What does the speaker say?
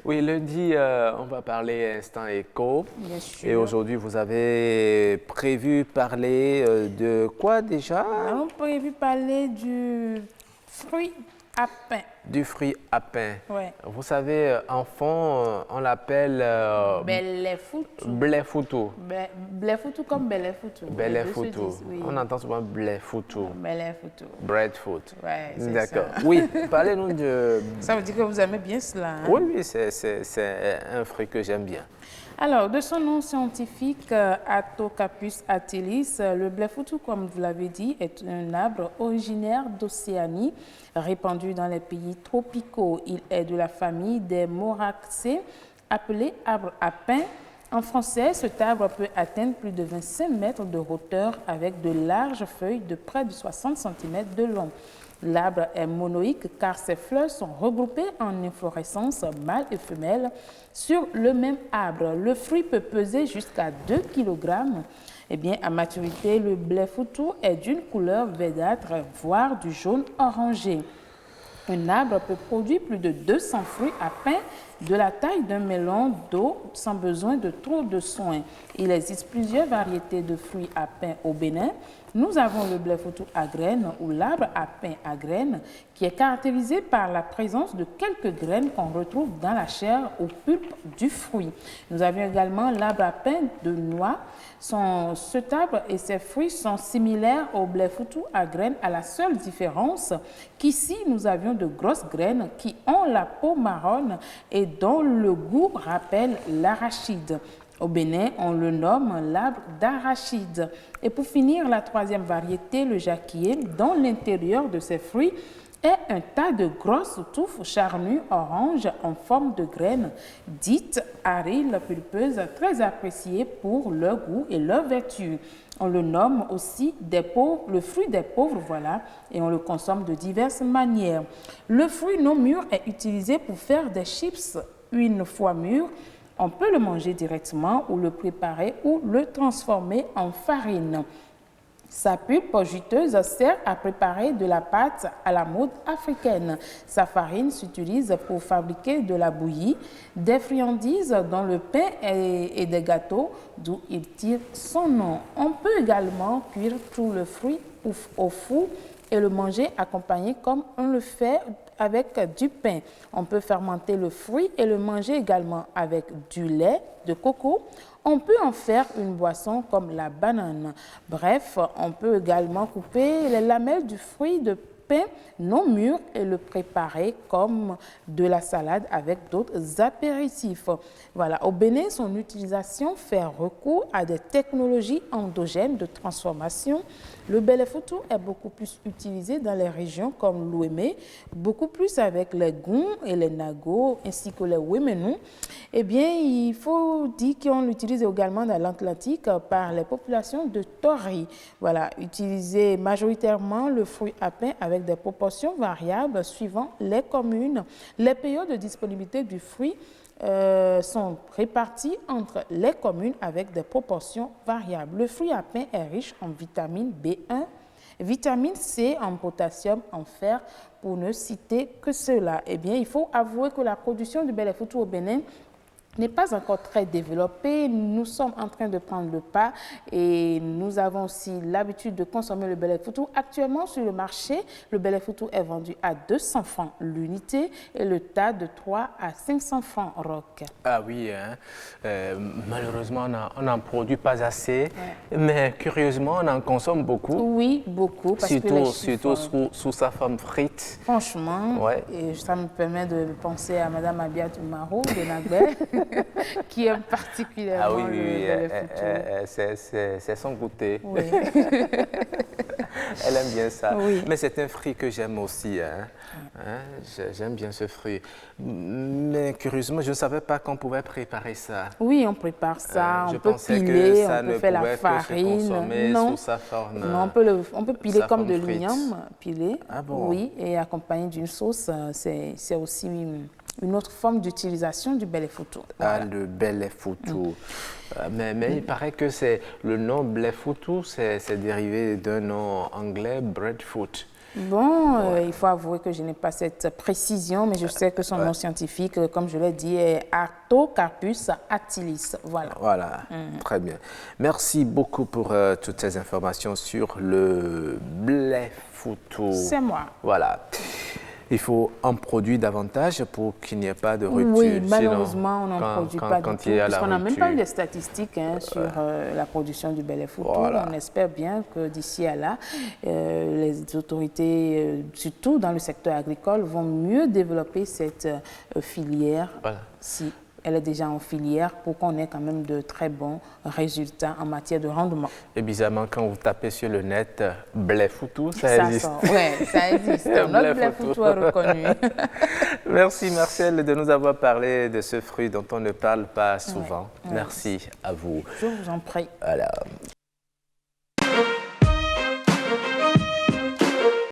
Oui, lundi, on va parler instant éco. Bien Et sûr. aujourd'hui, vous avez prévu parler de quoi déjà? Nous avons prévu parler du fruit à pain. Du fruit à pain. Ouais. Vous savez, en fond, on l'appelle Belle foutu. blé foutu. Blé foutu comme belle foutu. Les Blé deux se foutu. disent, oui. On entend souvent blé foutu. Belle foutu. Breadfoot. Ouais, c'est D'accord. ça. Oui, parlez-nous de... Ça veut dire que vous aimez bien cela, hein? Oui, oui, c'est un fruit que j'aime bien. Alors, de son nom scientifique, Atocapus atilis, le blé foutu, comme vous l'avez dit, est un arbre originaire d'Océanie, répandu dans les pays tropicaux. Il est de la famille des Moracées, appelé arbre à pain. En français, cet arbre peut atteindre plus de 25 mètres de hauteur avec de larges feuilles de près de 60 cm de long. L'arbre est monoïque car ses fleurs sont regroupées en inflorescences mâles et femelles sur le même arbre. Le fruit peut peser jusqu'à 2 kg. Eh bien, à maturité, le blé foutu est d'une couleur verdâtre, voire du jaune orangé. Un arbre peut produire plus de 200 fruits à pain de la taille d'un melon d'eau sans besoin de trop de soins. Il existe plusieurs variétés de fruits à pain au Bénin. Nous avons le blé foutu à graines ou l'arbre à pain à graines qui est caractérisé par la présence de quelques graines qu'on retrouve dans la chair ou pulpe du fruit. Nous avions également l'arbre à pain de noix. Cet arbre et ses fruits sont similaires au blé foutu à graines à la seule différence qu'ici nous avions de grosses graines qui ont la peau marronne et dont le goût rappelle l'arachide. Au Bénin, on le nomme l'arbre d'arachide. Et pour finir, la troisième variété, le jacquier, dont l'intérieur de ses fruits est un tas de grosses touffes charnues orange en forme de graines, dites ariles pulpeuses, très appréciées pour leur goût et leur vertu. On le nomme aussi le fruit des pauvres, voilà, et on le consomme de diverses manières. Le fruit non mûr est utilisé pour faire des chips. Une fois mûr, on peut le manger directement ou le préparer ou le transformer en farine. Sa pulpe juteuse sert à préparer de la pâte à la mode africaine. Sa farine s'utilise pour fabriquer de la bouillie, des friandises dans le pain et des gâteaux, d'où il tire son nom. On peut également cuire tout le fruit au four et le manger accompagné comme on le fait avec du pain. On peut fermenter le fruit et le manger également avec du lait de coco. On peut en faire une boisson comme la banane. Bref, on peut également couper les lamelles du fruit de pain non mûr et le préparer comme de la salade avec d'autres apéritifs. Voilà, au Bénin, son utilisation fait recours à des technologies endogènes de transformation. Le blé foutu est beaucoup plus utilisé dans les régions comme l'Ouémé, beaucoup plus avec les Goum et les Nago ainsi que les Ouéménou. Eh bien, il faut dire qu'on l'utilise également dans l'Atlantique par les populations de Tori. Voilà, utiliser majoritairement le fruit à pain avec des proportions variables suivant les communes. Les périodes de disponibilité du fruit sont répartis entre les communes avec des proportions variables. Le fruit à pain est riche en vitamine B1, vitamine C, en potassium, en fer, pour ne citer que cela. Eh bien, il faut avouer que la production du blé foutu au Bénin n'est pas encore très développée. Nous sommes en train de prendre le pas et nous avons aussi l'habitude de consommer le blé foutu. Actuellement, sur le marché, le blé foutu est vendu à 200 francs l'unité et le tas de 3 à 500 francs roc. Ah oui, hein. Malheureusement, on n'en produit pas assez, mais curieusement, on en consomme beaucoup. Oui, beaucoup. Parce Surtout sous sa forme frite. Franchement, Ouais. et ça me permet de penser à Madame Abiat Umaro de Nagbel, qui aime particulièrement le blé foutu. C'est son goûter. Oui. Elle aime bien ça. Oui. Mais c'est un fruit que j'aime aussi. J'aime bien ce fruit. Mais curieusement, je ne savais pas qu'on pouvait préparer ça. Oui, on prépare ça, Je on peut pensais que piler, ça on ne peut faire la pouvait que se farine. consommer Non, sous sa forme, non, on peut piler sa comme de forme frite. l'igname, piler. Ah bon? Oui, et accompagné d'une sauce, c'est aussi une autre forme d'utilisation du blé foutu. Ah, Voilà. le blé foutu. Mais il paraît que c'est le nom blé foutu, c'est dérivé d'un nom anglais, breadfruit. Bon, il faut avouer que je n'ai pas cette précision, mais je sais que son nom scientifique, comme je l'ai dit, est Artocarpus atilis. Voilà. Voilà, très bien. Merci beaucoup pour toutes ces informations sur le blé-foutou. C'est moi. Voilà. Il faut en produire davantage pour qu'il n'y ait pas de rupture. Oui, malheureusement, on n'en produit pas du tout, parce qu'on n'a même pas eu de statistiques sur la production du blé-foutou. Voilà. On espère bien que d'ici à là, les autorités, surtout dans le secteur agricole, vont mieux développer cette filière. Voilà. Si elle est déjà en filière, pour qu'on ait quand même de très bons résultats en matière de rendement. Et bizarrement, quand vous tapez sur le net, blé-foutou, ça existe. Oui, ça existe. Notre blé-foutou est reconnu. Merci Marcel de nous avoir parlé de ce fruit dont on ne parle pas souvent. Merci à vous. Je vous en prie. Voilà.